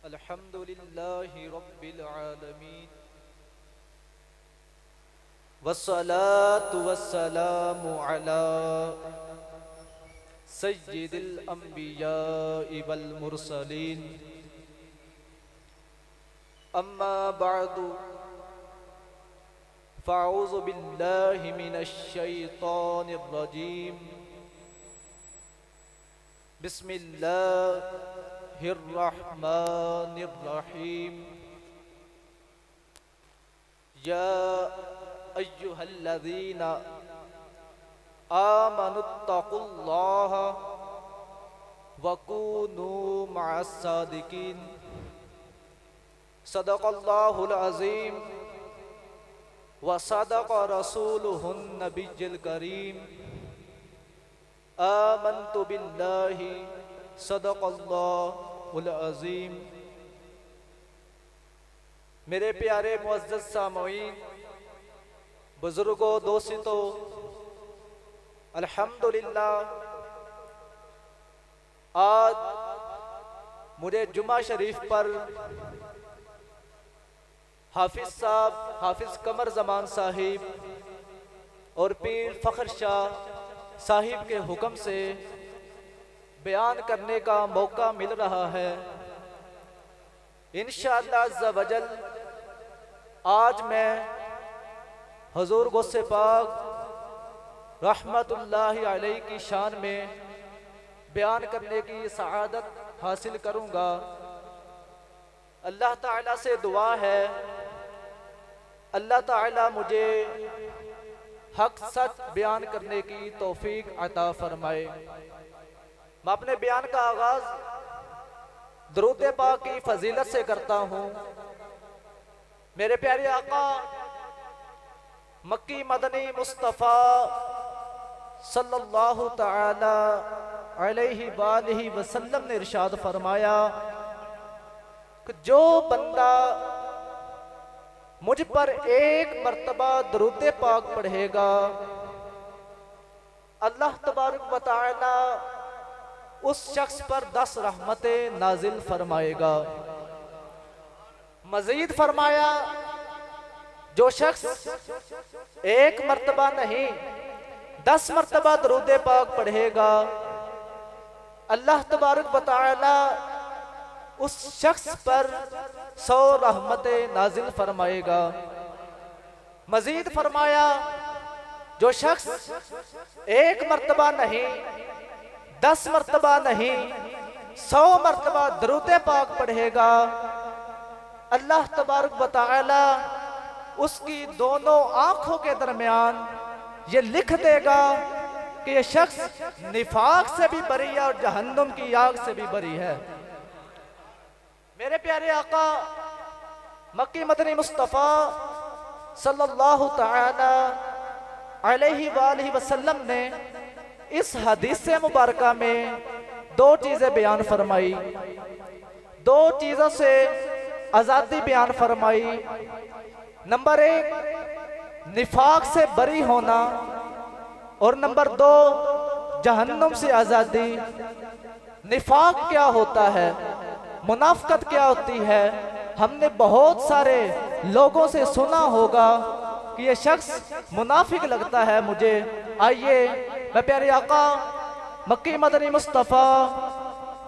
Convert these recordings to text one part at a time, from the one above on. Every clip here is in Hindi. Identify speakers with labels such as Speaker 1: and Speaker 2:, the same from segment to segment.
Speaker 1: अल्हम्दुलिल्लाहि रब्बिल आलमीन वस्सलातु वस्सलामु अला सय्यिदिल अंबियाइ वल मुरसलीन अम्मा बअदु फ़अऊज़ु बिल्लाहि मिनश शैतानिर रजीम बिस्मिल्लाहिर्रहमानिर्रहीम या अय्युहल्लज़ीना आमनुत्तकुल्लाह वकूनू मअस्सादिकीन सदक़ल्लाहुल अज़ीम व सदक़ रसूलुहुन नबिय्युल करीम आमन्तु बिल्लाहि सदक़ल्लाहुल अज़ीम। मेरे प्यारे मुअज़्ज़ज़ सामईन, बुजुर्गों, दोस्तों, अल्हम्दुलिल्लाह आज मुझे जुमा शरीफ पर हाफिज साहब, हाफिज कमर जमान साहिब और पीर फ़ख्र शाह साहिब के हुक्म से बयान करने का मौका मिल रहा है। इंशाअल्लाह अज़्ज़ा वजल आज मैं हुज़ूर गौसे पाक रहमतुल्लाहि अलैहि की शान में बयान करने की सआदत हासिल करूँगा। अल्लाह ताला से दुआ है अल्लाह ताला मुझे हक सच बयान करने की तौफीक अता फरमाए। मैं अपने बयान का आगाज दरूद पाक की फजीलत से करता हूँ। मेरे प्यारे आका मक्की मदनी मुस्तफ़ा सल्लल्लाहु तआला अलैहि वालिहि वसल्लम ने इरशाद फरमाया कि जो बंदा मुझ पर एक मर्तबा दरूद पाक पढ़ेगा, अल्लाह तबारक व तआला उस शख्स पर 10 रहमतें नाजिल फरमाएगा। मजीद फरमाया जो शख्स एक मर्तबा नहीं 10 मर्तबा दरूद पाक पढ़ेगा, अल्लाह तबारक व तआला उस शख्स पर 100 रहमतें नाजिल फरमाएगा। मजीद फरमाया जो शख्स एक मर्तबा नहीं 10 मर्तबा नहीं 100 मर्तबा दरूद पाक पढ़ेगा, अल्लाह तबारक व तआला उसकी दोनों आंखों के दरमियान ये लिख देगा कि ये शख्स निफाक से भी बरी है और जहन्नुम की आग से भी बरी है। मेरे प्यारे आका मक्की मदनी मुस्तफ़ा सल्लल्लाहु तआला अलैहि वालिहि वसल्लम ने इस हदीस मुबारका में 2 चीजें बयान फरमाई, 2 चीजों से आजादी बयान फरमाई। नंबर 1 निफाक से बरी होना और नंबर 2 जहन्नुम से आजादी। निफाक क्या होता है, मुनाफकत क्या होती है, हमने बहुत सारे लोगों से सुना होगा कि ये शख्स मुनाफिक लगता है मुझे। आइए मैं प्यारे आका मक्की मदनी मुस्तफ़ा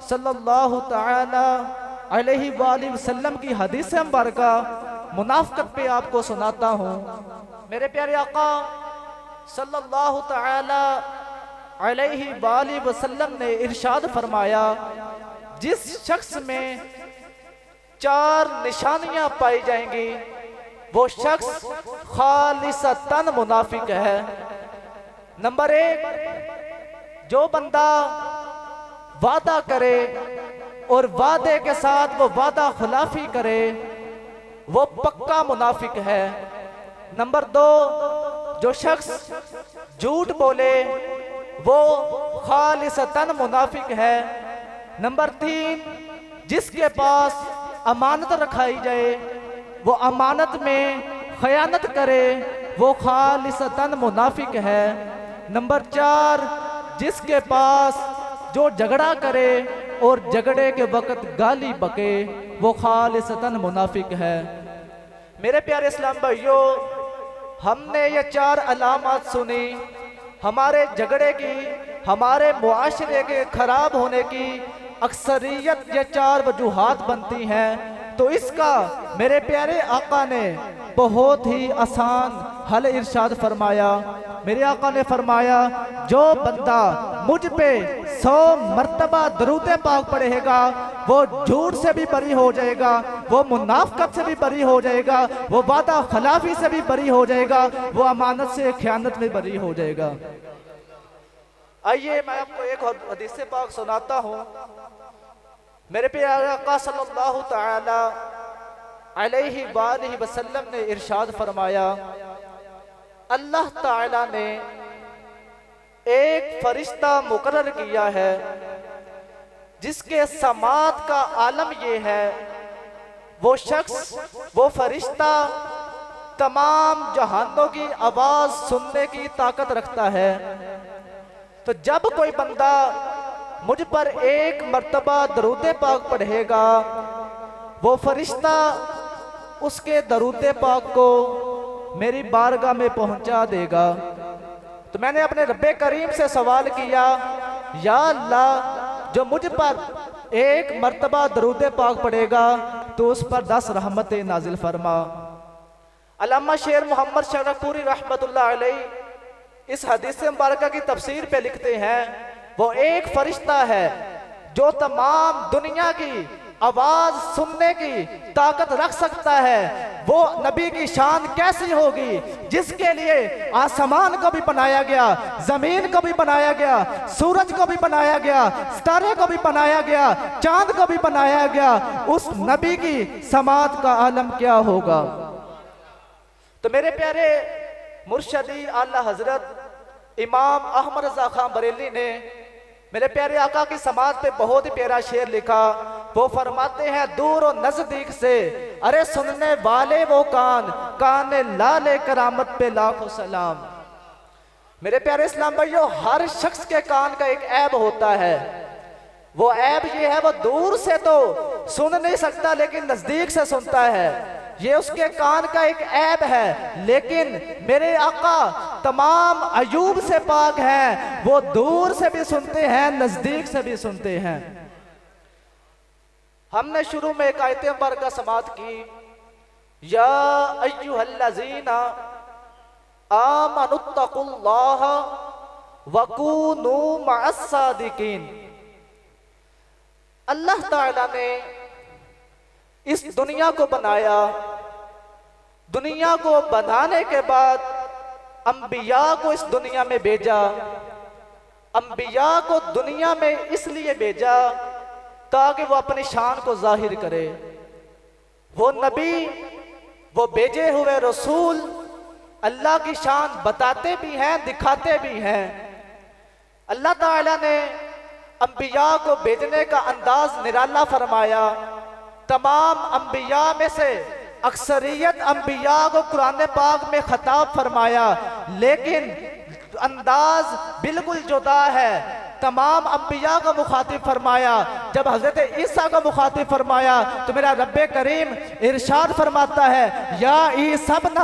Speaker 1: सल्लल्लाहु तआला अलैहि वालिहि वसल्लम की हदीस मुबारका मुनाफकत पे आपको सुनाता हूँ। मेरे प्यारे आका सल्लल्लाहु तआला अलैहि वालिहि वसल्लम ने इरशाद फरमाया जिस शख्स में 4 निशानियां पाई जाएंगी वो शख्स खालिसतन मुनाफिक है। नंबर 1 जो बंदा वादा करे और वादे के साथ वो वादा खिलाफी करे वो पक्का मुनाफिक है। नंबर 2 जो शख्स झूठ बोले वो खालिसतन मुनाफिक है। नंबर 3 जिसके पास अमानत रखाई जाए वो अमानत में खयानत करे वो खालिसतन मुनाफिक है। नंबर 4 जिसके पास जो झगड़ा करे और झगड़े के वक्त गाली बके वो खालिसतन मुनाफिक है। मेरे प्यारे इस्लाम भाइयों, हमने ये 4 अलामत सुनी हमारे झगड़े की, हमारे मुआशरे के खराब होने की अक्सरियत ये 4 वजूहात बनती हैं। तो इसका मेरे प्यारे आका ने बहुत ही आसान हल इरशाद फरमाया। मेरे आका ने फरमाया, जो बंदा मुझ पे 100 मर्तबा दरूद पाक पढ़ेगा वो झूठ से भी बरी हो जाएगा, वो मुनाफिकत से भी बरी हो जाएगा, वो वादा खिलाफी से भी बरी हो जाएगा, वो अमानत से खयानत में बरी हो जाएगा। आइए मैं आपको एक हदीस पाक सुनाता हूँ। मेरे प्यारे आका सल्लल्लाहु तआला अलैहि वसल्लम ने इरशाद फरमाया, अल्लाह ताला ने एक फरिश्ता मुकर्रर किया है जिसके समात का आलम ये है, वो शख्स, वो फरिश्ता तमाम जहानों की आवाज सुनने की ताकत रखता है। तो जब कोई बंदा मुझ पर 1 मर्तबा दरूद पाक पढ़ेगा, वो फरिश्ता उसके दरूद पाक को मेरी बारगाह में पहुंचा देगा। तो मैंने अपने रब्बे करीम से सवाल किया, या अल्लाह, जो मुझ पर 1 मर्तबा दरूद पाक पढ़ेगा तो उस पर 10 रहमतें नाजिल फरमा। अल्लामा शेर मोहम्मद शरफपुरी रहमतुल्लाह अलैह इस हदीस मुबारका की तफसीर पे लिखते हैं, वो एक फरिश्ता है जो तमाम दुनिया की आवाज सुनने की ताकत रख सकता है। वो नबी की शान कैसी होगी जिसके लिए आसमान को भी बनाया गया, जमीन को भी बनाया गया, सूरज को भी बनाया गया, सितारे को भी बनाया गया, चांद को भी बनाया गया। उस नबी की समात का आलम क्या होगा। तो मेरे प्यारे मुर्शदी आला हजरत इमाम अहमद रजा खान बरेली ने मेरे प्यारे आका की समात पे बहुत ही प्यारा शेर लिखा। वो फरमाते हैं, दूर और नजदीक से अरे सुनने वाले वो कान, कान लाले करामत पे लाखों सलाम। मेरे प्यारे इस्लाम भाइयों, हर शख्स के कान का एक ऐब होता है। वो ऐब ये है, वो दूर से तो सुन नहीं सकता लेकिन नजदीक से सुनता है। ये उसके कान का एक ऐब है। लेकिन मेरे आका तमाम अयूब से पाक हैं, वो दूर से भी सुनते हैं, नजदीक से भी सुनते हैं। हमने शुरू में एक आयत मुबारका समात की, या अय्युहल्लज़ीना आमनुत्तकुल्लाह वकूनू मअस्सादिकीन। अल्लाह ताला ने इस दुनिया को बनाया। दुनिया को बनाने के बाद अंबिया को इस दुनिया में भेजा। अंबिया को दुनिया में इसलिए भेजा ताकि वो अपनी शान को जाहिर करे। वो नबी, वो भेजे हुए रसूल अल्लाह की शान बताते भी हैं, दिखाते भी हैं। अल्लाह ताला ने अंबिया को भेजने का अंदाज निराला फरमाया। तमाम अंबिया में से अक्सरियत अंबिया को कुरान पाक में खिताब फरमाया, लेकिन अंदाज बिल्कुल जुदा है। तमाम अंबिया को मुखातिब फरमाया। जब हजरत ईसा को मुखातिब फरमाया तो मेरा रब्बे करीम इरशाद फरमाता है, या ईसा इब्न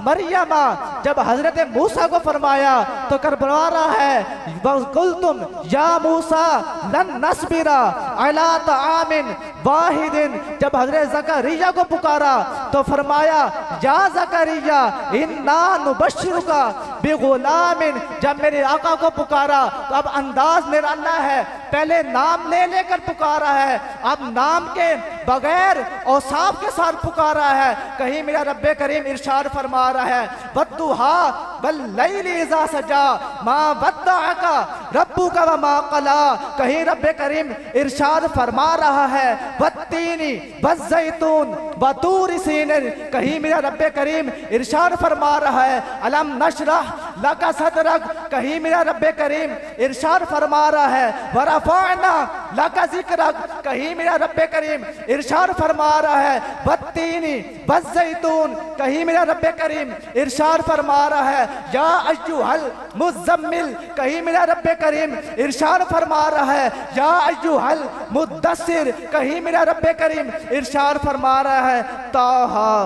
Speaker 1: मरियमा। जब हजरत मूसा को फरमाया तो करबला रहा है, कुल तुम या मूसा लन नस्बिरा अला तामिन वाहिदिन। जब हजरत ज़करिया को पुकारा तो फरमाया, या ज़करिया इन्ना नुबश्शिरुका बिगुलामिन। जब मेरे आका को पुकारा तो अब अंदाज निराला है। पहले नाम ले लेकर पुकारा है, अब नाम के बगैर औसाफ के साथ पुकारा है। कहीं मेरा रब्बे करीम इरशाद फरमा रहा है, वद्दुहा वल्लैलि इज़ा सजा मा वद्दअका रब्बुका व मा क़ला। कहीं रब्बे करीम इरशाद फरमा रहा है, वत्तीनी वज़्ज़ैतून व तूर सीनीन। कहीं मेरा रब्बे करीम इरशाद फरमा रहा है, अलम नशरह लका सदरक, कहीं मेरा रब्बे करीम इरशाद फरमा रहा है वरफअना लका जिक्रक, कहीं मेरा रब्बे करीम इरशाद फरमा रहा है वत्तीनी वज़्ज़ैतून, कहीं मेरा रब्बे करीम इरशाद फरमा रहा है या अय्युहल मुज़्ज़म्मिल, कहीं मेरा रब्बे करीम इरशाद फरमा रहा है या अय्युहल मुद्दस्सिर, कहीं मेरा रब्बे करीम इरशाद फरमा रहा है ताहा।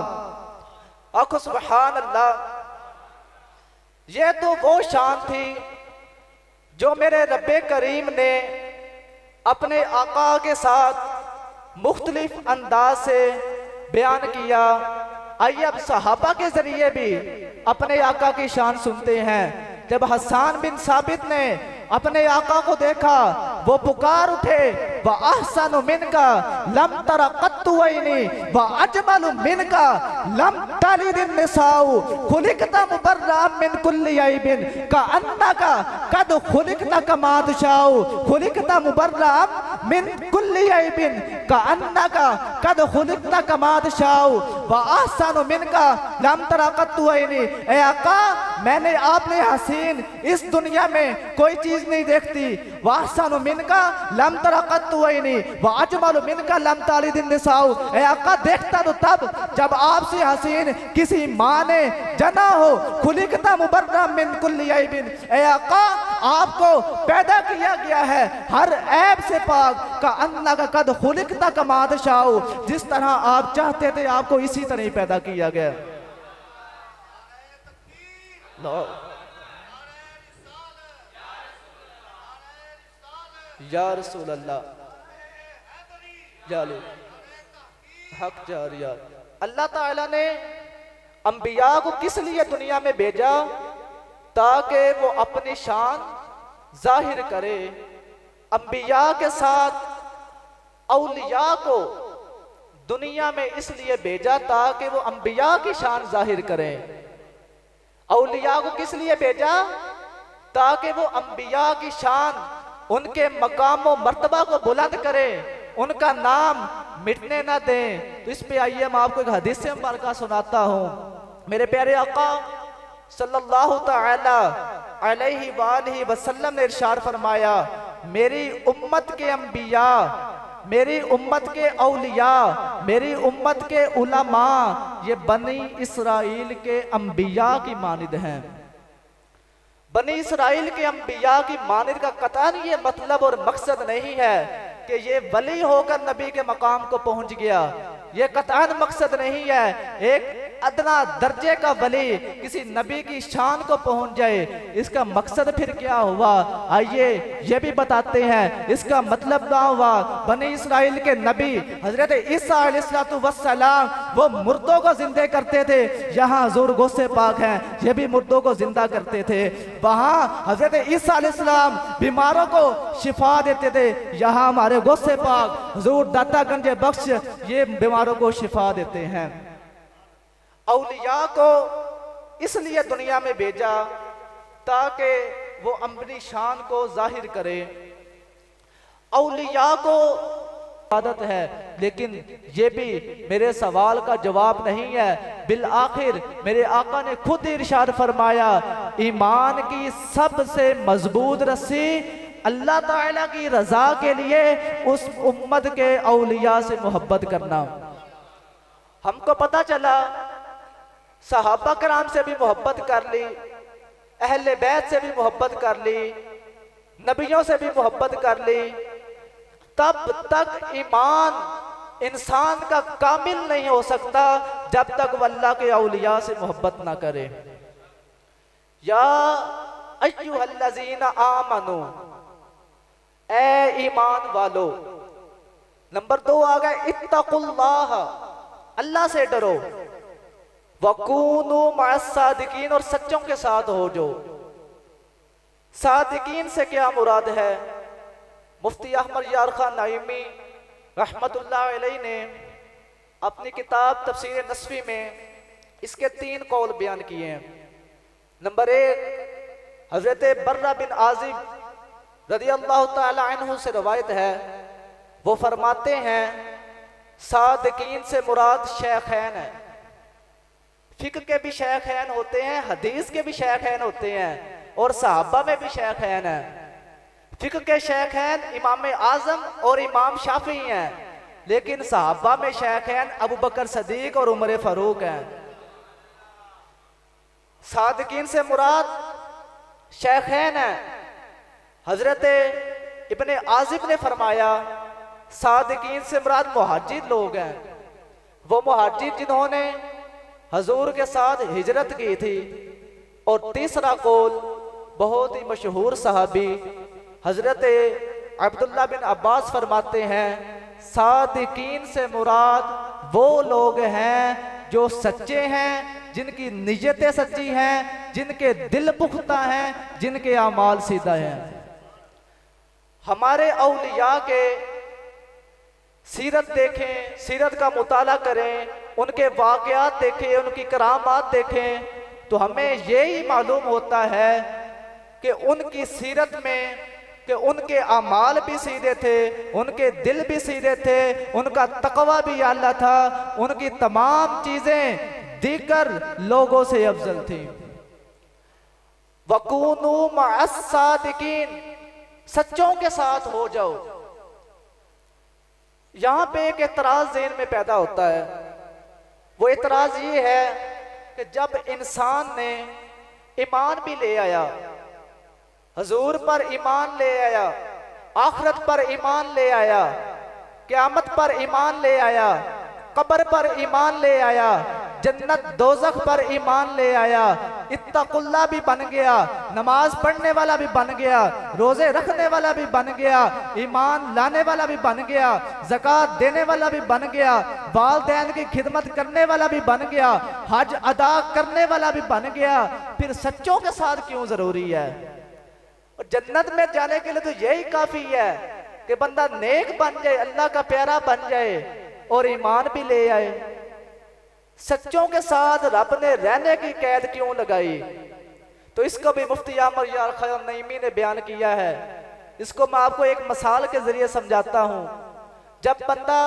Speaker 1: आखो सुभान अल्लाह। ये तो वो शान थी जो मेरे रब्बे करीम ने अपने आका के साथ मुख्तलिफ अंदाज से बयान किया। आइए अब सहाबा के जरिए भी अपने आका की शान सुनते हैं। जब हसन बिन साबित ने अपने आका को देखा, वो पुकार उठे व अहसनु मिनका लम तरा कत्तु ऐनी व अजमलु मिनका लम तलिदिन निसाउ खुलिकता मुबर्रअम मिन कुल्ली ऐबिन कअन्नका कद खुलिकता कमा तशाउ खुलिकता मुबर्रअम मिन कुल्ली ऐबिन कअन्नका कद खुलिकता कमा तशाउ व अहसनु मिनका लम तरा कत्तु ऐनी। ए आका, मैंने आपने हसीन इस दुनिया में कोई चीज नहीं देखती। वाहसानु मिनका लम तरा कत्तु ऐनी व अजमलु मिनका लम तालिदिन निसाउ। ए आका, देखता तो तब जब आपसे हसीन किसी माँ ने जना हो। खुलिकता मुबर्रअम मिन कुल्ली ऐबिन। ए आका, आपको पैदा किया गया है हर ऐब से पाक। का अन्ना का कद खुलिकता कमा तशाउ, जिस तरह आप चाहते थे आपको इसी तरह ही पैदा किया गया। या रसूल अल्लाह जाले हक जारिया। अल्लाह ताला ने अंबिया को किस लिए दुनिया में भेजा? ताकि वो अपनी शान जाहिर करे। अंबिया के साथ औलिया को दुनिया में इसलिए भेजा ताकि वो अंबिया की शान जाहिर करें। औलिया को किस लिए भेजा? ताकि वो अंबिया की शान, उनके मकाम व मर्तबा को बुलंद करें, उनका नाम मिटने ना दें। तो इस पे आइए मैं आपको एक हदीस से मुबारका सुनाता हूँ। मेरे प्यारे आका सल्लल्लाहु तआला अलैहि वालैहि वसल्लम ने इरशाद फरमाया, मेरी उम्मत के अंबिया, मेरी उम्मत के औलिया, मेरी उम्मत के उलमा ये बनी इसराइल के अंबिया की मानिद हैं। बनी इसराइल के अंबिया की मानिद का कतई ये मतलब और मकसद नहीं है कि ये वली होकर नबी के मकाम को पहुंच गया। ये कतई मकसद नहीं है एक अदना दर्जे का वली किसी नबी की शान को पहुंच जाए। इसका मकसद फिर क्या हुआ? आइए ये भी बताते हैं। इसका मतलब क्या हुआ? बनी इसराइल के नबी हजरत ईसा अलैहिस्सलाम वो मुर्दों को जिंदे करते थे। यहाँ हुजूर गौसे पाक हैं, ये भी मुर्दों को जिंदा करते थे। वहाँ हजरत ईसा अलैहिस्सलाम बीमारों को शिफा देते थे। यहाँ हमारे गौसे पाक हुजूर दाता गंजे बख्श ये बीमारों को शिफा देते हैं। औलिया को इसलिए दुनिया में भेजा ताकि वो अपनी शान को जाहिर करे। औलिया को आदत है, लेकिन ये भी मेरे सवाल का जवाब नहीं है। बिल आखिर मेरे आका ने खुद इरशाद फरमाया, ईमान की सबसे मजबूत रस्सी अल्लाह ताला की रजा के लिए उस उम्मत के औलिया से मोहब्बत करना। हमको पता चला सहाबा कराम से भी मोहब्बत कर ली, अहले बैत से भी मोहब्बत कर ली, नबियों से भी मोहब्बत कर ली, तब तक ईमान इंसान का कामिल नहीं हो सकता जब तक वो अल्लाह के औलिया से मोहब्बत ना करे। या अय्युहल्लज़ीना आमनू, ए ईमान वालो। नंबर 2 आ गया इत्तकुल्लाह, अल्लाह से डरो। वकूनु मअस्सादिकीन, और सच्चों के साथ हो जो। सादिकीन से क्या मुराद है? मुफ्ती अहमद यार खान नाइमी रहमतुल्लाह अलैह ने अपनी किताब तफसीर नस्वी में इसके 3 कौल बयान किए हैं। नंबर 1, हजरत बर्रा बिन आजिब रज़ी अल्लाह तआला अन्हु से रवायत है, वो फरमाते हैं सादिकीन से मुराद शेखैन है। फिक के भी शेखैन होते हैं, हदीस के भी शेखैन होते हैं, और सहाबा में भी शेखैन है। फिक के शेखैन इमाम आजम और इमाम शाफी हैं, लेकिन सहाबा में शेखैन अबू बकर सदीक और उमर फारूक हैं। सादिकीन से मुराद शेखैन है। हजरत इब्ने आजिब ने फरमाया सादिकीन से मुराद मुहाजिर लोग हैं, वो मुहाजिर जिन्होंने हजूर के साथ हिजरत की थी। और तीसरा कौल बहुत ही मशहूर सहाबी हजरत अब्दुल्ला बिन अब्बास फरमाते हैं सादिकीन से मुराद वो लोग हैं जो सच्चे हैं, जिनकी नियतें सच्ची हैं, जिनके दिल पुख्ता हैं, जिनके अमाल सीधा हैं। हमारे औलिया के सीरत देखें, सीरत का मुताला करें, उनके वाक़यात देखें, उनकी करामात देखें, तो हमें यही मालूम होता है कि उनकी सीरत में कि उनके अमाल भी सीधे थे, उनके दिल भी सीधे थे, उनका तकवा भी आला था, उनकी तमाम चीजें दीगर लोगों से अफजल थी। वकूनू मअस सादिकीन, सच्चों के साथ हो जाओ। यहां पे एक एतराज ज़हन में पैदा होता है। वो एतराज ये है कि जब इंसान ने ईमान भी ले आया, हजूर पर ईमान ले आया, आखिरत पर ईमान ले आया, क़यामत पर ईमान ले आया, कब्र पर ईमान ले आया, जन्नत दोज़ख पर ईमान ले आया, इत्तकुल्लाह भी बन गया, नमाज पढ़ने वाला भी बन गया, रोजे रखने वाला भी बन गया, ईमान लाने वाला भी बन गया, ज़कात देने वाला भी बन गया, वालिदैन की खिदमत करने वाला भी बन गया, हज अदा करने वाला भी बन गया। फिर सच्चों के साथ क्यों जरूरी है? और जन्नत में जाने के लिए तो यही काफी है कि बंदा नेक बन जाए, अल्लाह का प्यारा बन जाए और ईमान भी ले आए। सच्चों के साथ रब ने रहने की कैद क्यों लगाई? तो इसको भी मुफ्ती आमर यार खयाम नईमी ने बयान किया है। इसको मैं आपको एक मिसाल के जरिए समझाता हूं। जब बंदा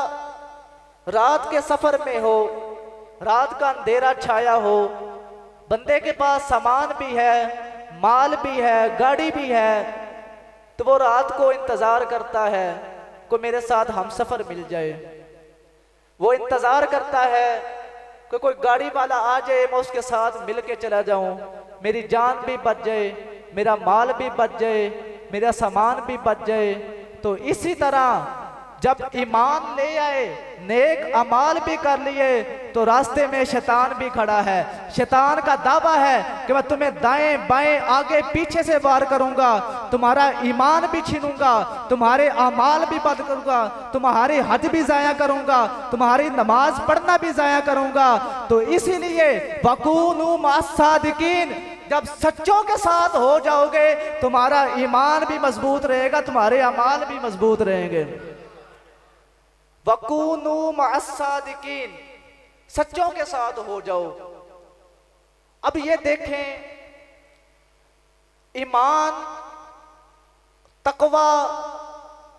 Speaker 1: रात के सफर में हो, रात का अंधेरा छाया हो, बंदे के पास सामान भी है, माल भी है, गाड़ी भी है, तो वो रात को इंतजार करता है को मेरे साथ हम सफर मिल जाए। वो इंतजार करता है कि कोई गाड़ी वाला आ जाए, मैं उसके साथ मिल के चला जाऊं, मेरी जान भी बच जाए, मेरा माल भी बच जाए, मेरा सामान भी बच जाए। तो इसी तरह जब ईमान ले आए, नेक अमाल भी कर लिए, तो रास्ते में शैतान भी खड़ा है। शैतान का दावा है कि मैं तुम्हें दाएं बाएं आगे पीछे से वार करूंगा, तुम्हारा ईमान भी छीनूंगा, तुम्हारे अमाल भी बंद करूंगा, तुम्हारी हज भी जाया करूंगा, तुम्हारी नमाज पढ़ना भी जाया करूंगा। तो इसीलिए वकूनू मअस सादिकीन, जब सच्चों के साथ हो जाओगे तुम्हारा ईमान भी मजबूत रहेगा, तुम्हारे अमाल भी मजबूत रहेंगे। वकूनू मअस सादिकीन, सच्चों के साथ हो जाओ। अब ये देखें, ईमान, तकवा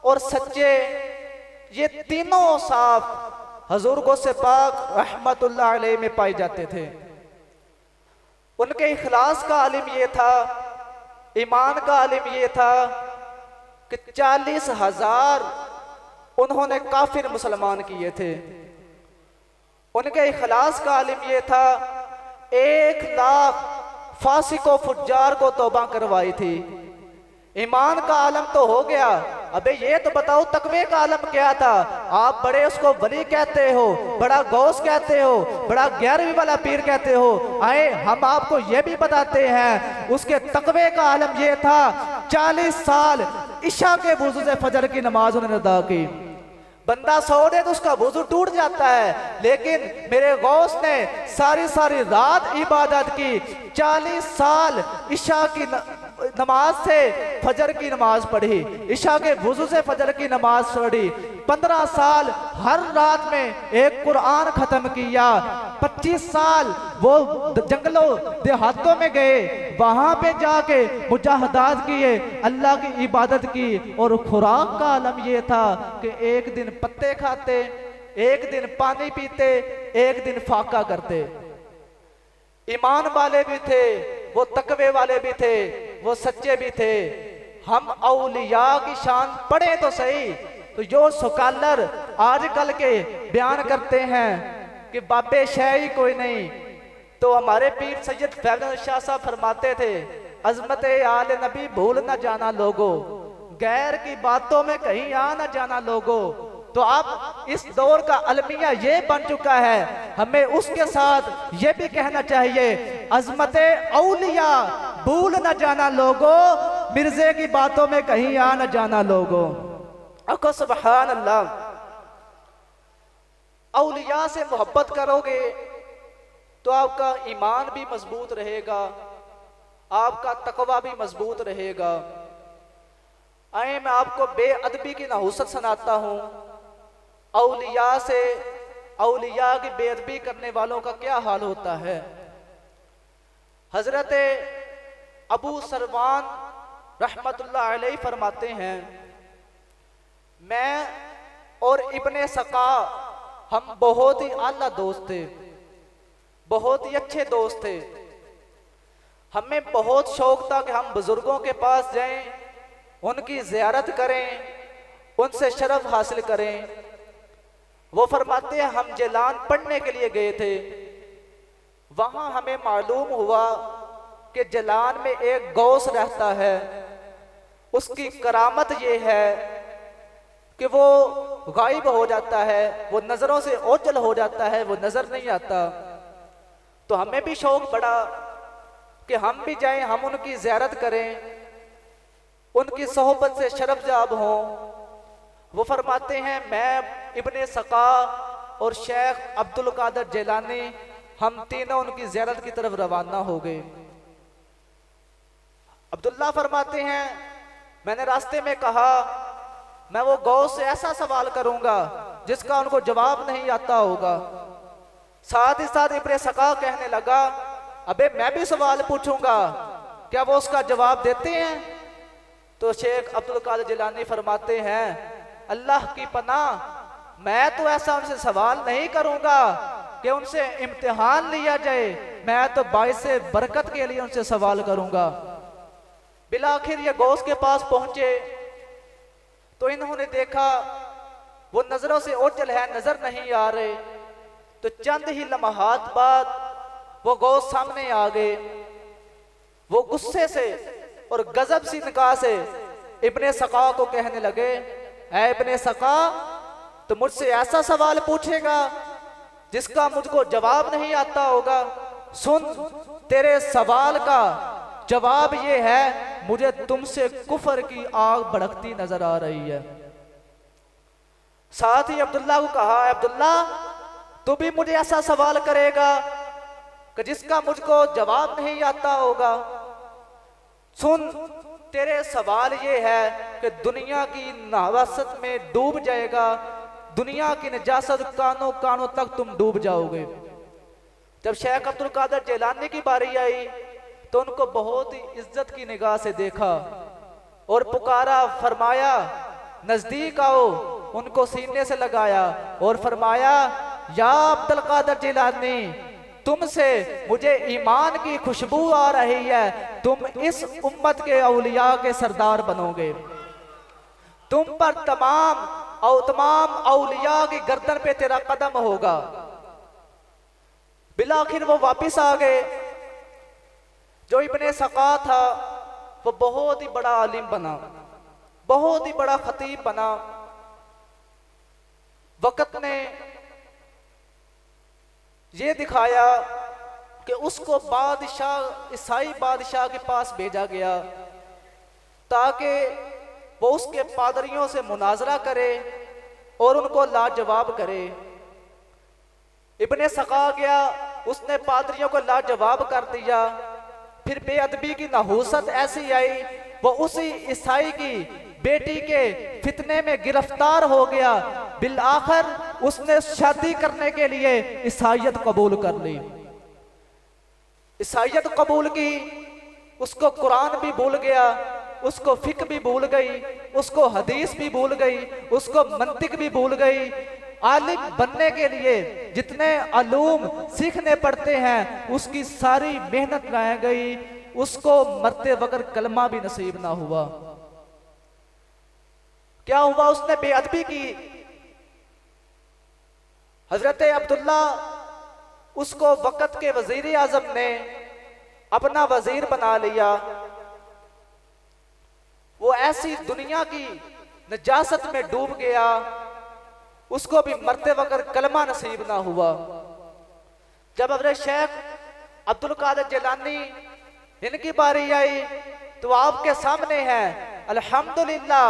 Speaker 1: और सच्चे, ये तीनों साफ हजूर गौसे पाक रहमतुल्लाह अलैह में पाए जाते थे। उनके इखलास का इल्म ये था, ईमान का इल्म ये था कि 40,000 उन्होंने काफिर मुसलमान किए थे। उनके इखलास का इल्म ये था, 1,00,000 फासिको फुज्जार को तौबा करवाई थी। ईमान का आलम तो हो गया, अबे ये तो बताओ तकवे का आलम क्या था? आप बड़े उसको वली कहते हो, बड़ा गौस कहते हो, बड़ा 11वीं वाला पीर कहते हो। आए हम आपको ये भी बताते हैं, उसके तकवे का आलम ये था, 40 साल इशा के वुज़ू से फजर की नमाज उन्होंने अदा की। बंदा सो दे तो उसका वुज़ू टूट जाता है, लेकिन मेरे गौस ने सारी सारी रात इबादत की, 40 साल इशा की नमाज से फजर की नमाज पढ़ी, इशा के वुज़ू से फजर की नमाज पढ़ी, 15 साल हर रात में एक कुरान खत्म किया, 25 साल वो जंगलों देहातों में गए, वहां पे जाके मुजाहदात किए, अल्लाह की इबादत की। और खुराक का आलम ये था कि एक दिन पत्ते खाते, एक दिन पानी पीते, एक दिन फाका करते। ईमान वाले भी थे, वो तकवे वाले भी थे, वो सच्चे भी थे। हम औलिया की शान पढ़े तो सही। तो जो स्कॉलर आजकल के बयान करते हैं कि बाबे शाह ही कोई नहीं, तो हमारे पीर सैयद फैज़ल शाह साहब फरमाते थे, अजमत आले नबी भूल न जाना लोगो, गैर की बातों में कहीं आ न जाना लोगो। तो अब इस दौर का अलमिया ये बन चुका है, हमें उसके साथ ये भी कहना चाहिए, अजमत औलिया भूल न जाना लोगो, मिर्जे की बातों में कहीं आ न जाना लोगो। अको सुभान अल्लाह। औलिया से मोहब्बत करोगे तो आपका ईमान भी मजबूत रहेगा, आपका तकवा भी मजबूत रहेगा। आए मैं आपको बेअदबी की नहुसत सुनाता हूँ। औलिया से, औलिया की बेअदबी करने वालों का क्या हाल होता है। हजरत अबू सरवान रहमतुल्लाह अलैह फरमाते हैं, मैं और इब्ने सका हम बहुत ही आला दोस्त थे, बहुत ही अच्छे दोस्त थे। हमें बहुत शौक था कि हम बुजुर्गों के पास जाएं, उनकी ज़ियारत करें, उनसे शरफ हासिल करें। वो फरमाते हैं हम जिलान पढ़ने के लिए गए थे, वहां हमें मालूम हुआ कि जिलान में एक गौस रहता है, उसकी करामत ये है कि वो गायब हो जाता है, वो नजरों से ओझल हो जाता है, वो नजर नहीं आता। तो हमें भी शौक बढ़ा कि हम भी जाएं, हम उनकी ज़ियारत करें, उनकी सोहबत से शरफजाब हों। वो फरमाते हैं मैं इब्ने सका और शेख अब्दुल कादर जिलानी हम तीनों उनकी ज़ियारत की तरफ रवाना हो गए। अब्दुल्ला फरमाते हैं मैंने रास्ते में कहा मैं वो गौस से ऐसा सवाल करूंगा जिसका उनको जवाब नहीं आता होगा। साथ ही साथ इब्ने सका कहने लगा अबे मैं भी सवाल पूछूंगा, क्या वो उसका जवाब देते हैं? तो शेख अब्दुल कादिर जिलानी फरमाते हैं अल्लाह की पनाह, मैं तो ऐसा उनसे सवाल नहीं करूंगा कि उनसे इम्तिहान लिया जाए, मैं तो बाइसे बरकत के लिए उनसे सवाल करूंगा। बिलाखिर ये गौस के पास पहुंचे तो इन्होंने देखा वो नजरों से ओझल है, नजर नहीं आ रहे। तो चंद ही लम्हात बाद वो गौस सामने आ गए। वो गुस्से से और गजब सी निगाह से इब्ने सका को कहने लगे, ऐ इब्ने सका, तो मुझसे ऐसा सवाल पूछेगा जिसका मुझको जवाब नहीं आता होगा? सुन, तेरे सवाल का जवाब ये है, मुझे तुमसे कुफर की आग भड़कती नजर आ रही है। साथ ही अब्दुल्ला को कहा, अब्दुल्ला तू भी मुझे ऐसा सवाल करेगा कि जिसका मुझको जवाब नहीं आता होगा? सुन, तेरे सवाल ये है कि दुनिया की नवासत में डूब जाएगा, दुनिया की नजासत कानों कानों तक तुम डूब जाओगे। जब शेख अब्दुल कादिर जिलानी की बारी आई तो उनको बहुत ही इज्जत की निगाह से देखा और पुकारा, फरमाया नजदीक आओ, उनको सीने से लगाया और फरमाया या अब्दुल कादिर जिलानी, तुमसे मुझे ईमान की खुशबू आ रही है, तुम इस उम्मत के औलिया के सरदार बनोगे, तुम पर तमाम औलिया की गर्दन पे तेरा कदम होगा। बिलाखिर वो वापिस आ गए। जो इब्ने सका था वो बहुत ही बड़ा आलिम बना, बहुत ही बड़ा खतीब बना। वक्त ने ये दिखाया कि उसको बादशाह, ईसाई बादशाह के पास भेजा गया ताकि वो उसके पादरियों से मुनाजरा करे और उनको लाजवाब करे। इब्ने सका गया, उसने पादरियों को लाजवाब कर दिया। फिर बेअदबी की नहूसत ऐसी आई, वो उसी ईसाई की बेटी के फितने में गिरफ्तार हो गया। बिल आखिर उसने शादी करने के लिए ईसाइयत कबूल कर ली। ईसाइयत कबूल की, उसको कुरान भी भूल गया, उसको फिक भी भूल गई, उसको हदीस भी भूल गई, उसको मंतिक भी भूल गई। आलिम बनने के लिए जितने अलूम सीखने पड़ते हैं उसकी सारी मेहनत रह गई, उसको मरते वक्त कलमा भी नसीब ना हुआ। क्या हुआ? उसने बेअदबी की। हजरत अब्दुल्ला उसको वक्त के वजीर आजम ने अपना वजीर बना लिया। वो ऐसी दुनिया की नजासत में डूब गया, उसको भी मरते वक्त कलमा नसीब ना हुआ। जब हजरत शेख अब्दुल कादिर जिलानी इनकी बारी आई तो आपके सामने है, अल्हम्दुलिल्लाह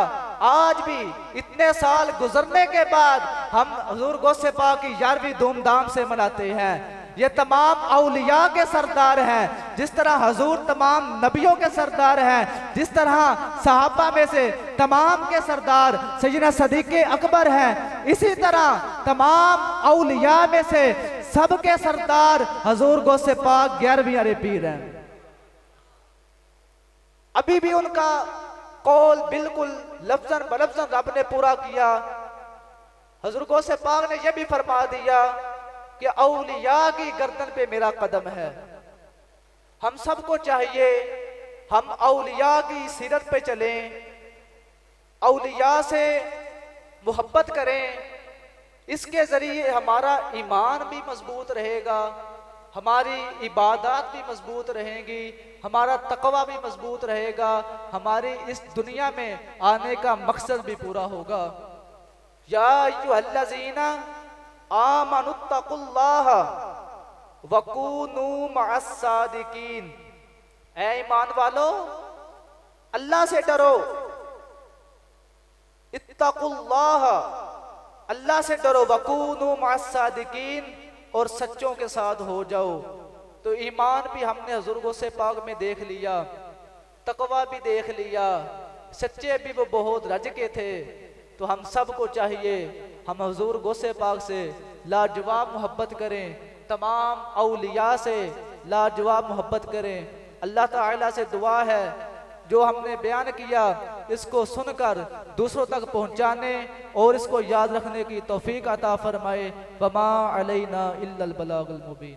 Speaker 1: आज भी इतने साल गुजरने के बाद हम हुजूर गौसे पाक की 11वीं धूमधाम से मनाते हैं। ये तमाम औलिया के सरदार हैं, जिस तरह हुजूर तमाम नबियों के सरदार हैं, जिस तरह सहाबा में से तमाम के सरदार सैयदना सदीक़ अकबर हैं, इसी तरह तमाम औलिया में से सबके सरदार हुजूर गौसे पाक 11वीं अरे पीर हैं। अभी भी उनका कौल बिल्कुल लफ्जन बलफ्जन रब ने पूरा किया। हुजूर गौसे पाक ने यह भी फरमा दिया कि औलिया की गर्दन पे मेरा कदम है। हम सबको चाहिए हम औलिया की सीरत पे चलें, औलिया से मोहब्बत करें। इसके जरिए हमारा ईमान भी मजबूत रहेगा, हमारी इबादत भी मजबूत रहेंगी, हमारा तकवा भी मजबूत रहेगा, हमारी इस दुनिया में आने का मकसद भी पूरा होगा। या अय्युहल्लज़ीना आमनुत्तकुल्लाह वकूनू मअस्सादिकीन, ऐ ईमान वालो अल्लाह से डरो। इत्तकुल्लाह, अल्लाह से डरो, वकूनू मअस्सादिकीन, और सच्चों के साथ हो जाओ। तो ईमान भी हमने हुजूर गौसे पाक में देख लिया, तकवा भी देख लिया, सच्चे भी वो बहुत रज के थे। तो हम सबको चाहिए हम हुजूर गौसे पाक से लाजवाब मोहब्बत करें, तमाम औलिया से लाजवाब मोहब्बत करें। अल्लाह ताला से दुआ है जो हमने बयान किया इसको सुनकर दूसरों तक पहुंचाने और इसको याद रखने की तौफीक अता फरमाए। वमा अलैना इल्लल बलागुल मुबीन।